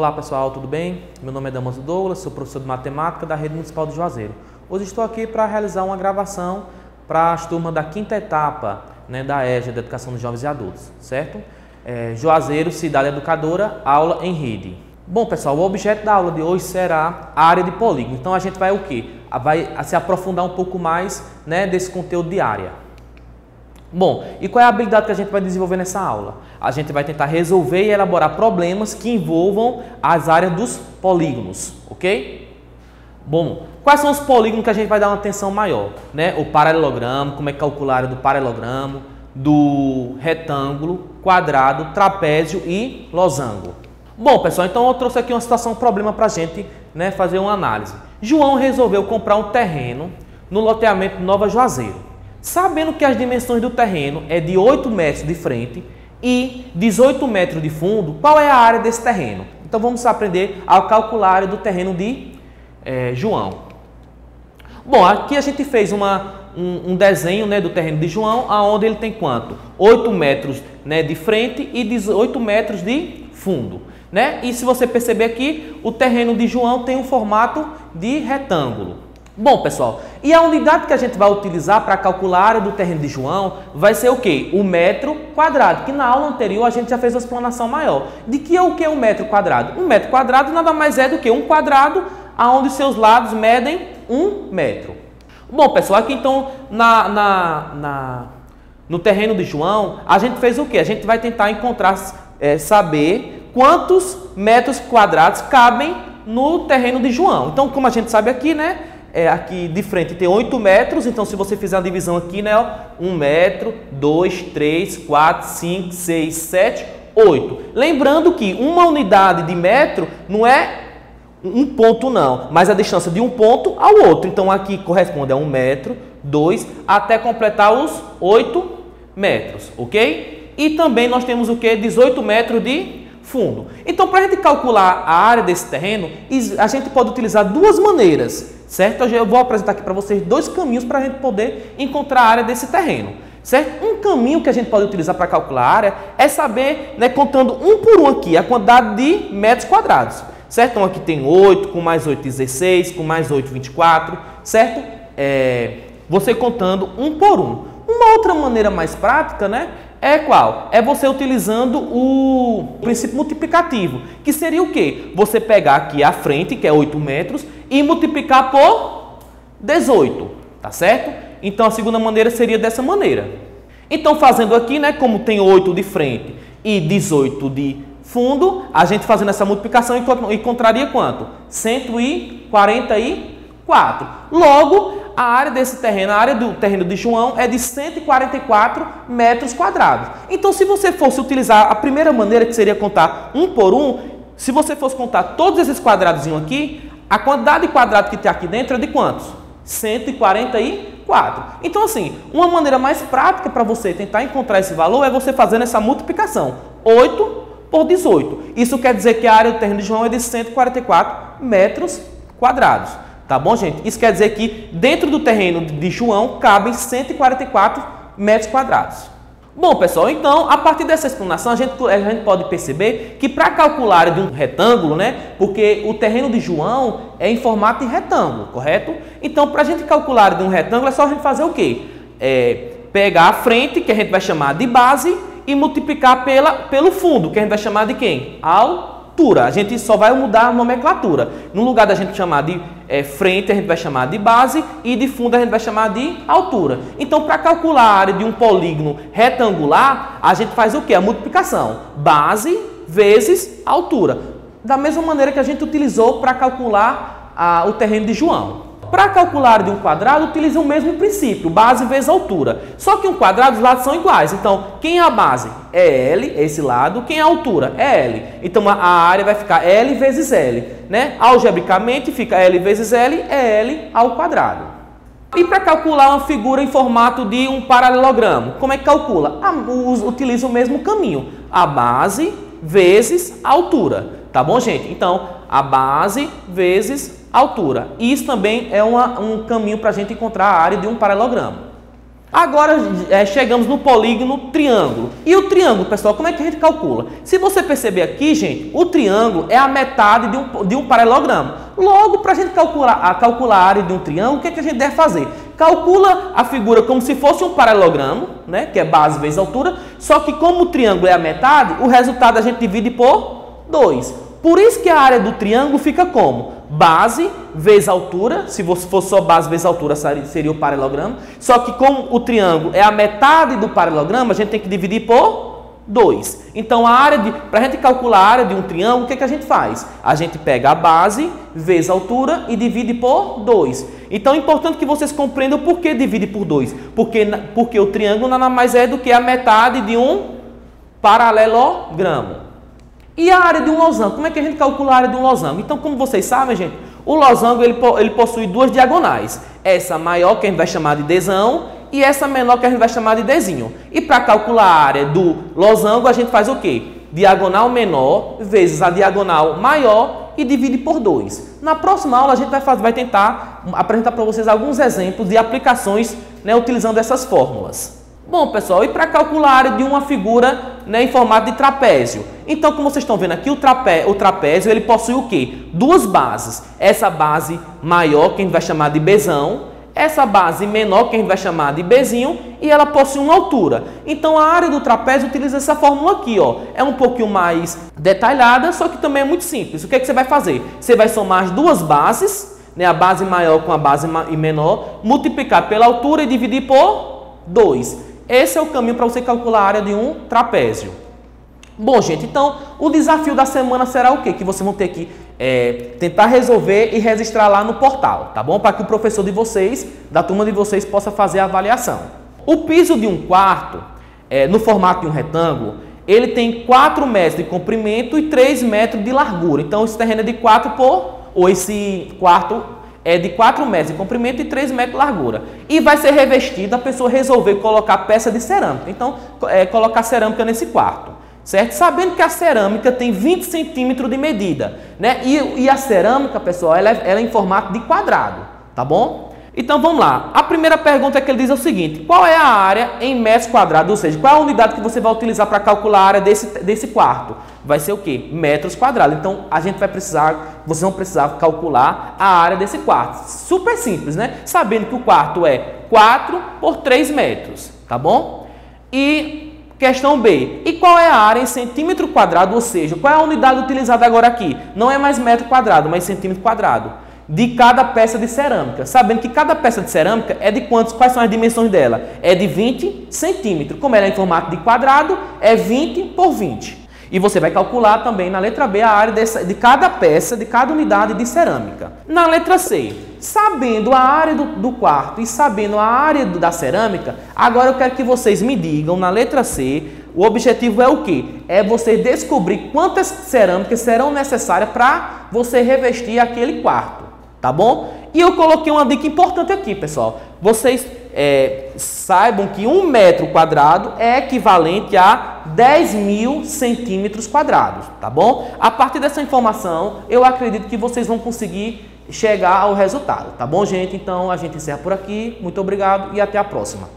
Olá pessoal, tudo bem? Meu nome é Damaso Douglas, sou professor de matemática da Rede Municipal de Juazeiro. Hoje estou aqui para realizar uma gravação para as turmas da quinta etapa da EJA, da Educação dos Jovens e Adultos, certo? Juazeiro, Cidade Educadora, aula em rede. Bom pessoal, o objeto da aula de hoje será a área de polígono. Então a gente vai o quê? Vai se aprofundar um pouco mais desse conteúdo de área. Bom, e qual é a habilidade que a gente vai desenvolver nessa aula? A gente vai tentar resolver e elaborar problemas que envolvam as áreas dos polígonos, ok? Bom, quais são os polígonos que a gente vai dar uma atenção maior? O paralelogramo, como é calcular a área do paralelogramo, do retângulo, quadrado, trapézio e losango. Bom, pessoal, então eu trouxe aqui uma situação, um problema para a gente fazer uma análise. João resolveu comprar um terreno no loteamento Nova Juazeiro. Sabendo que as dimensões do terreno é de 8 metros de frente e 18 metros de fundo, qual é a área desse terreno? Então vamos aprender a calcular a área do terreno de João. Bom, aqui a gente fez um desenho do terreno de João, onde ele tem quanto? 8 metros de frente e 18 metros de fundo. E se você perceber aqui, o terreno de João tem um formato de retângulo. Bom, pessoal, e a unidade que a gente vai utilizar para calcular a área do terreno de João vai ser o quê? O metro quadrado, que na aula anterior a gente já fez uma explanação maior. De que é o que é um metro quadrado? Um metro quadrado nada mais é do que um quadrado onde seus lados medem 1 metro. Bom, pessoal, aqui então no terreno de João, a gente fez o quê? A gente vai tentar encontrar, saber quantos metros quadrados cabem no terreno de João. Então, como a gente sabe aqui, aqui de frente tem 8 metros, então se você fizer a divisão aqui, 1 metro, 2, 3, 4, 5, 6, 7, 8. Lembrando que uma unidade de metro não é um ponto não, mas a distância de um ponto ao outro. Então aqui corresponde a 1 metro, 2, até completar os 8 metros, ok? E também nós temos o que? 18 metros de fundo. Então para a gente calcular a área desse terreno, a gente pode utilizar duas maneiras. Certo? Eu vou apresentar aqui para vocês dois caminhos para a gente poder encontrar a área desse terreno. Certo? Um caminho que a gente pode utilizar para calcular a área é saber, contando um por um aqui, a quantidade de metros quadrados. Certo? Então aqui tem 8, com mais 8, 16, com mais 8, 24. Certo? Você contando um por um. Uma outra maneira mais prática, é qual? É você utilizando o princípio multiplicativo, que seria o quê? Você pegar aqui a frente, que é 8 metros, e multiplicar por 18, tá certo? Então a segunda maneira seria dessa maneira. Então fazendo aqui, como tem 8 de frente e 18 de fundo, a gente fazendo essa multiplicação encontraria quanto? 144. Logo, a área desse terreno, a área do terreno de João é de 144 metros quadrados. Então, se você fosse utilizar a primeira maneira, que seria contar um por um, se você fosse contar todos esses quadrados aqui, a quantidade de quadrado que tem aqui dentro é de quantos? 144. Então, assim, uma maneira mais prática para você tentar encontrar esse valor é você fazendo essa multiplicação. 8 por 18. Isso quer dizer que a área do terreno de João é de 144 metros quadrados. Tá bom, gente? Isso quer dizer que dentro do terreno de João cabem 144 metros quadrados. Bom, pessoal, então, a partir dessa explanação, a gente pode perceber que para calcular a área de um retângulo, porque o terreno de João é em formato de retângulo, correto? Então, para a gente calcular a área de um retângulo, é só a gente fazer o quê? Pegar a frente, que a gente vai chamar de base, e multiplicar pelo fundo, que a gente vai chamar de quem? Altura. A gente só vai mudar a nomenclatura. No lugar da gente chamar de frente, a gente vai chamar de base, e de fundo a gente vai chamar de altura. Então, para calcular a área de um polígono retangular, a gente faz o quê? A multiplicação. Base vezes altura. Da mesma maneira que a gente utilizou para calcular o terreno de João. Para calcular a área de um quadrado, utiliza o mesmo princípio, base vezes altura. Só que um quadrado, os lados são iguais. Então, quem é a base? É L, esse lado. Quem é a altura? É L. Então, a área vai ficar L vezes L. Algebricamente, fica L vezes L, é L ao quadrado. E para calcular uma figura em formato de um paralelogramo, como é que calcula? Utiliza o mesmo caminho, a base vezes a altura. Tá bom, gente? Então, a base vezes altura. Isso também é um caminho para a gente encontrar a área de um paralelogramo. Agora chegamos no polígono triângulo. E o triângulo, pessoal, como é que a gente calcula? Se você perceber aqui, gente, o triângulo é a metade de um paralelogramo. Logo, para a gente calcular a área de um triângulo, o que é que a gente deve fazer? Calcula a figura como se fosse um paralelogramo, né, que é base vezes altura, só que como o triângulo é a metade, o resultado a gente divide por 2. Por isso que a área do triângulo fica como? Base vezes altura, se fosse só base vezes altura seria o paralelogramo, só que como o triângulo é a metade do paralelogramo, a gente tem que dividir por 2. Então, para a gente calcular a área de um triângulo, o que é que a gente faz? A gente pega a base vezes a altura e divide por 2. Então, é importante que vocês compreendam por que divide por 2. Porque o triângulo nada mais é do que a metade de um paralelogramo. E a área de um losango? Como é que a gente calcula a área de um losango? Então, como vocês sabem, gente, o losango ele possui duas diagonais. Essa maior, que a gente vai chamar de Dzão, e essa menor, que a gente vai chamar de Dzinho. E para calcular a área do losango, a gente faz o quê? Diagonal menor vezes a diagonal maior e divide por 2. Na próxima aula, a gente vai tentar apresentar para vocês alguns exemplos de aplicações, né, utilizando essas fórmulas. Bom, pessoal, e para calcular a área de uma figura, né, em formato de trapézio? Então, como vocês estão vendo aqui, o trapézio ele possui o quê? Duas bases. Essa base maior, que a gente vai chamar de Bzão, essa base menor, que a gente vai chamar de Bzinho, e ela possui uma altura. Então, a área do trapézio utiliza essa fórmula aqui, ó. É um pouquinho mais detalhada, só que também é muito simples. O que é que você vai fazer? Você vai somar as duas bases, né, a base maior com a base menor, multiplicar pela altura e dividir por 2. Esse é o caminho para você calcular a área de um trapézio. Bom, gente, então o desafio da semana será o quê? Que vocês vão ter que tentar resolver e registrar lá no portal, tá bom? Para que o professor de vocês, da turma de vocês, possa fazer a avaliação. O piso de um quarto, no formato de um retângulo, ele tem 4 metros de comprimento e 3 metros de largura. Então, esse terreno é de 4 esse quarto é de 4 metros de comprimento e 3 metros de largura. E vai ser revestido, a pessoa resolver colocar peça de cerâmica. Então, colocar cerâmica nesse quarto, certo? Sabendo que a cerâmica tem 20 centímetros de medida, né? E a cerâmica, pessoal, ela é em formato de quadrado, tá bom? Então, vamos lá. A primeira pergunta que ele diz é o seguinte: qual é a área em metros quadrados? Ou seja, qual é a unidade que você vai utilizar para calcular a área desse quarto? Vai ser o quê? Metros quadrados. Então, vocês vão precisar calcular a área desse quarto. Super simples, né? Sabendo que o quarto é 4 por 3 metros, tá bom? E questão B. E qual é a área em centímetro quadrado? Ou seja, qual é a unidade utilizada agora aqui? Não é mais metro quadrado, mas centímetro quadrado. De cada peça de cerâmica. Sabendo que cada peça de cerâmica é de quantos? Quais são as dimensões dela? É de 20 centímetros. Como ela é em formato de quadrado, é 20 por 20. E você vai calcular também na letra B a área de cada peça, de cada unidade de cerâmica. Na letra C, sabendo a área do quarto e sabendo a área da cerâmica, agora eu quero que vocês me digam na letra C, o objetivo é o quê? É você descobrir quantas cerâmicas serão necessárias para você revestir aquele quarto, tá bom? E eu coloquei uma dica importante aqui, pessoal. Vocês saibam que 1 metro quadrado é equivalente a 10.000 centímetros quadrados, tá bom? A partir dessa informação, eu acredito que vocês vão conseguir chegar ao resultado, tá bom, gente? Então, a gente encerra por aqui. Muito obrigado e até a próxima.